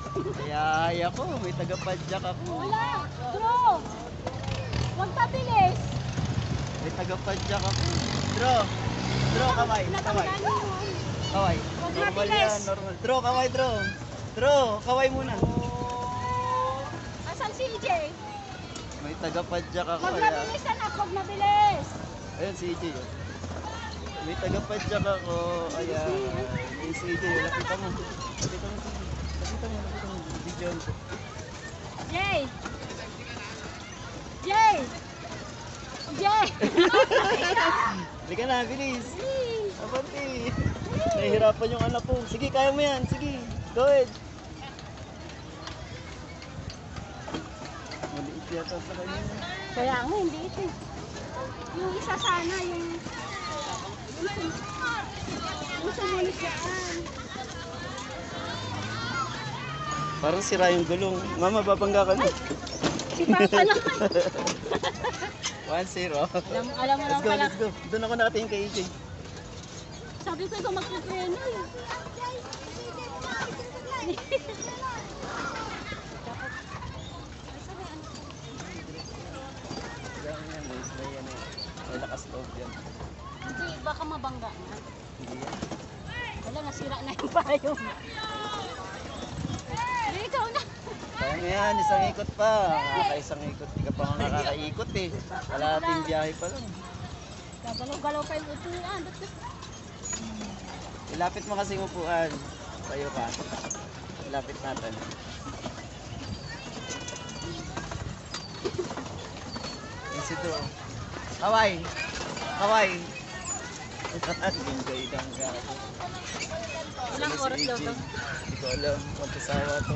Kaya ako, may tagapadyak ako. Wala. Draw. Huwag pabilis. May tagapadyak ako. Draw. Draw, kamay. Kamay. Natanggal mo. Kaway. Huwag Normal mabilis. yan, normal. Draw, kaway, draw. Draw, kaway muna. Asan si EJ? May tagapadyak ako. Huwag Kaya... mabilis anak. Huwag mabilis. Ayun, si EJ. Oh. May tagapadyak ako. Ayan. Yung si EJ, nakita mo. Nakita mo, si EJ. Nakita mo. Video ko. Jay. Jay. Jay. Halika na, bilis. Abante. Nahihirapan yung anak ko. Sige, kaya mo yan. Sige, go ahead. Maliit yata sa kanya. Kaya nga, hindi ito. Yung isa sana, yung sumunod dyan. Parang sira yung gulong. Mama, babangga ka na. Si Papa naman. 1-0. Alam mo Let's lang go, pala. let's go. Doon ako nakatingin kay EJ. Sabi ko ikaw magpipreno eh. May lakas loob yan. Hindi, baka mabangga na. Hindi yan. Wala, nasira na yung payong. Hindi, ikaw na. Kaya nga yan, isang ikot pa. Nakakaisang ikot. Di ka pa nga nakakaikot eh. Kalahating biyahe pa lang. Gagalaw-galaw pa yung upuan. Ilapit mo kasi yung upuan. Tayo ka. Ilapit natin. Easy to. Kaway! Kaway! Enjoy lang ka. Ilang oras daw to? Hindi ko alam kung sawa to.